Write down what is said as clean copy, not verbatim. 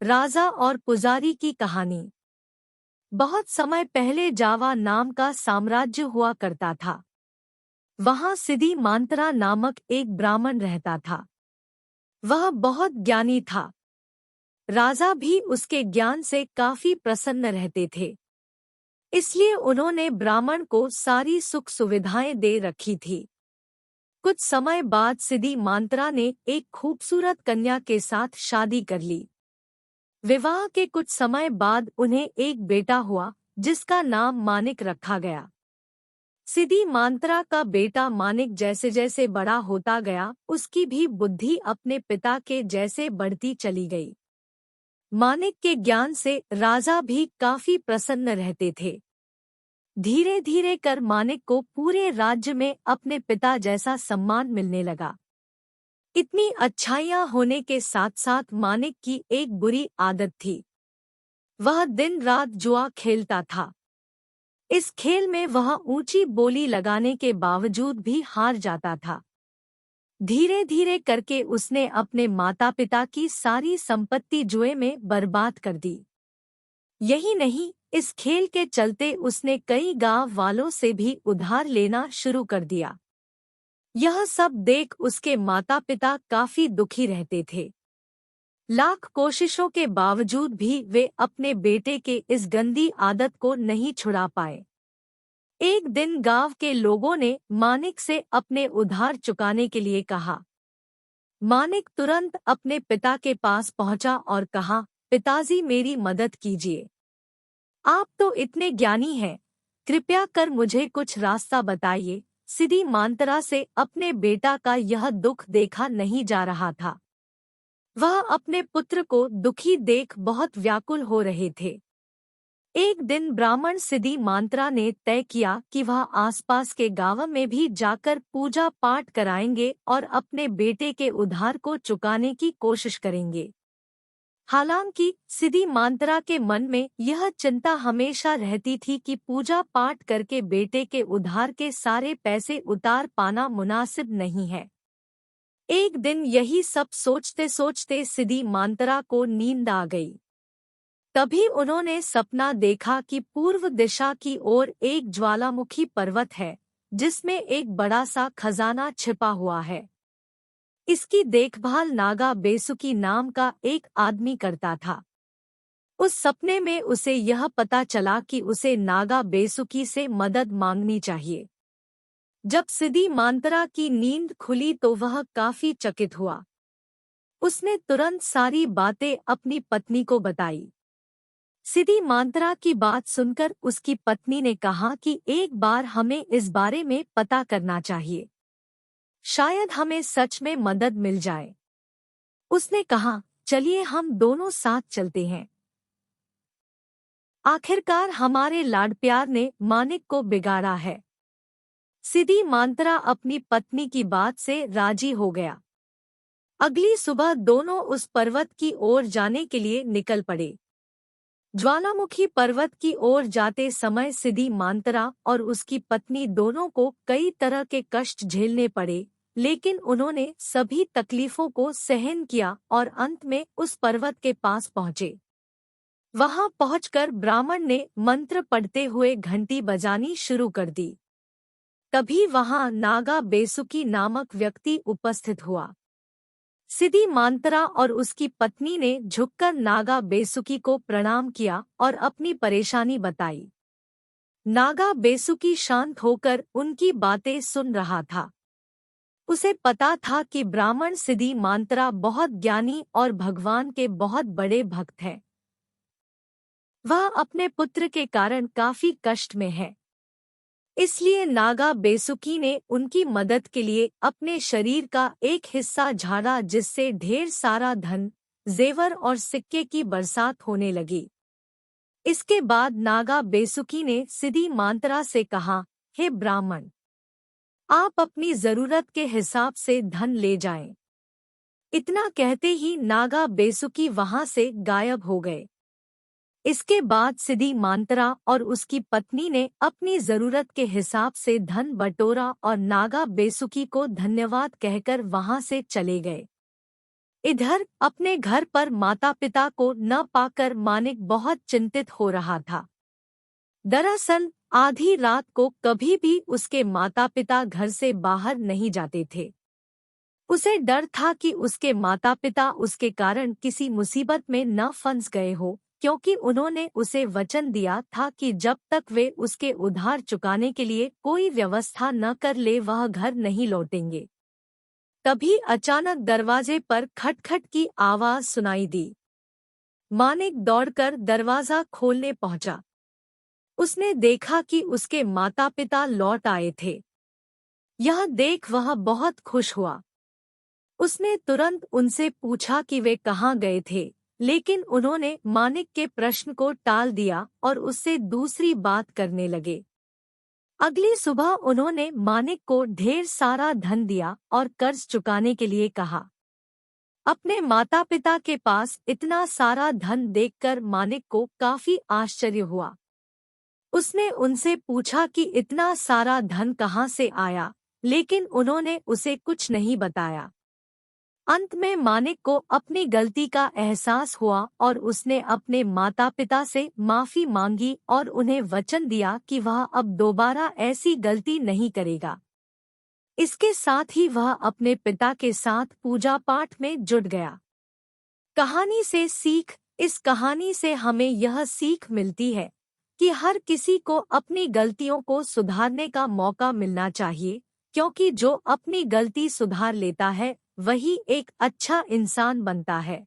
राजा और पुजारी की कहानी। बहुत समय पहले जावा नाम का साम्राज्य हुआ करता था। वहां सिदी मांत्रा नामक एक ब्राह्मण रहता था। वह बहुत ज्ञानी था। राजा भी उसके ज्ञान से काफी प्रसन्न रहते थे। इसलिए उन्होंने ब्राह्मण को सारी सुख सुविधाएं दे रखी थी। कुछ समय बाद सिदी मांत्रा ने एक खूबसूरत कन्या के साथ शादी कर ली। विवाह के कुछ समय बाद उन्हें एक बेटा हुआ, जिसका नाम मानिक रखा गया। सिदी मांत्रा का बेटा मानिक जैसे जैसे बड़ा होता गया, उसकी भी बुद्धि अपने पिता के जैसे बढ़ती चली गई। मानिक के ज्ञान से राजा भी काफी प्रसन्न रहते थे। धीरे धीरे कर मानिक को पूरे राज्य में अपने पिता जैसा सम्मान मिलने लगा। इतनी अच्छाइयाँ होने के साथ साथ मानिक की एक बुरी आदत थी। वह दिन रात जुआ खेलता था। इस खेल में वह ऊंची बोली लगाने के बावजूद भी हार जाता था। धीरे धीरे करके उसने अपने माता पिता की सारी संपत्ति जुए में बर्बाद कर दी। यही नहीं, इस खेल के चलते उसने कई गांव वालों से भी उधार लेना शुरू कर दिया। यह सब देख उसके माता पिता काफी दुखी रहते थे। लाख कोशिशों के बावजूद भी वे अपने बेटे के इस गंदी आदत को नहीं छुड़ा पाए। एक दिन गांव के लोगों ने मानिक से अपने उधार चुकाने के लिए कहा। मानिक तुरंत अपने पिता के पास पहुंचा और कहा, पिताजी मेरी मदद कीजिए। आप तो इतने ज्ञानी हैं, कृपया कर मुझे कुछ रास्ता बताइए। सिदी मांत्रा से अपने बेटा का यह दुख देखा नहीं जा रहा था। वह अपने पुत्र को दुखी देख बहुत व्याकुल हो रहे थे। एक दिन ब्राह्मण सिदी मांत्रा ने तय किया कि वह आसपास के गांव में भी जाकर पूजा पाठ कराएंगे और अपने बेटे के उधार को चुकाने की कोशिश करेंगे। हालांकि सिदी मांत्रा के मन में यह चिंता हमेशा रहती थी कि पूजा पाठ करके बेटे के उधार के सारे पैसे उतार पाना मुनासिब नहीं है। एक दिन यही सब सोचते सोचते सिदी मांत्रा को नींद आ गई। तभी उन्होंने सपना देखा कि पूर्व दिशा की ओर एक ज्वालामुखी पर्वत है, जिसमें एक बड़ा सा खजाना छिपा हुआ है। इसकी देखभाल नागा बेसुकी नाम का एक आदमी करता था। उस सपने में उसे यह पता चला कि उसे नागा बेसुकी से मदद मांगनी चाहिए। जब सिदी मांत्रा की नींद खुली तो वह काफी चकित हुआ। उसने तुरंत सारी बातें अपनी पत्नी को बताई। सिदी मांत्रा की बात सुनकर उसकी पत्नी ने कहा कि एक बार हमें इस बारे में पता करना चाहिए। शायद हमें सच में मदद मिल जाए। उसने कहा, चलिए हम दोनों साथ चलते हैं। आखिरकार हमारे लाड प्यार ने मानिक को बिगाड़ा है। सिदी मांत्रा अपनी पत्नी की बात से राजी हो गया। अगली सुबह दोनों उस पर्वत की ओर जाने के लिए निकल पड़े। ज्वालामुखी पर्वत की ओर जाते समय सिदी मांत्रा और उसकी पत्नी दोनों को कई तरह के कष्ट झेलने पड़े, लेकिन उन्होंने सभी तकलीफों को सहन किया और अंत में उस पर्वत के पास पहुंचे। वहां पहुंचकर ब्राह्मण ने मंत्र पढ़ते हुए घंटी बजानी शुरू कर दी। तभी वहां नागा बेसुकी नामक व्यक्ति उपस्थित हुआ। सिदी मांत्रा और उसकी पत्नी ने झुककर नागा बेसुकी को प्रणाम किया और अपनी परेशानी बताई। नागा बेसुकी शांत होकर उनकी बातें सुन रहा था। उसे पता था कि ब्राह्मण सिदी मांत्रा बहुत ज्ञानी और भगवान के बहुत बड़े भक्त हैं। वह अपने पुत्र के कारण काफी कष्ट में है। इसलिए नागा बेसुकी ने उनकी मदद के लिए अपने शरीर का एक हिस्सा झाड़ा, जिससे ढेर सारा धन, जेवर और सिक्के की बरसात होने लगी। इसके बाद नागा बेसुकी ने सिदी मांत्रा से कहा, हे ब्राह्मण, आप अपनी जरूरत के हिसाब से धन ले जाएं। इतना कहते ही नागा बेसुकी वहां से गायब हो गए। इसके बाद सिदी मांत्रा और उसकी पत्नी ने अपनी जरूरत के हिसाब से धन बटोरा और नागा बेसुकी को धन्यवाद कहकर वहां से चले गए। इधर अपने घर पर माता पिता को न पाकर मानिक बहुत चिंतित हो रहा था। दरअसल आधी रात को कभी भी उसके माता पिता घर से बाहर नहीं जाते थे। उसे डर था कि उसके माता पिता उसके कारण किसी मुसीबत में न फंस गए हो, क्योंकि उन्होंने उसे वचन दिया था कि जब तक वे उसके उधार चुकाने के लिए कोई व्यवस्था न कर ले वह घर नहीं लौटेंगे। तभी अचानक दरवाजे पर खटखट की आवाज सुनाई दी। मानिक दौड़कर दरवाजा खोलने पहुंचा। उसने देखा कि उसके माता पिता लौट आए थे। यह देख वह बहुत खुश हुआ। उसने तुरंत उनसे पूछा कि वे कहाँ गए थे, लेकिन उन्होंने मानिक के प्रश्न को टाल दिया और उससे दूसरी बात करने लगे। अगली सुबह उन्होंने मानिक को ढेर सारा धन दिया और कर्ज चुकाने के लिए कहा। अपने माता पिता के पास इतना सारा धन देखकर मानिक को काफी आश्चर्य हुआ। उसने उनसे पूछा कि इतना सारा धन कहाँ से आया, लेकिन उन्होंने उसे कुछ नहीं बताया। अंत में मानिक को अपनी गलती का एहसास हुआ और उसने अपने माता पिता से माफी मांगी और उन्हें वचन दिया कि वह अब दोबारा ऐसी गलती नहीं करेगा। इसके साथ ही वह अपने पिता के साथ पूजा पाठ में जुट गया। कहानी से सीख। इस कहानी से हमें यह सीख मिलती है कि हर किसी को अपनी गलतियों को सुधारने का मौका मिलना चाहिए, क्योंकि जो अपनी गलती सुधार लेता है वही एक अच्छा इंसान बनता है।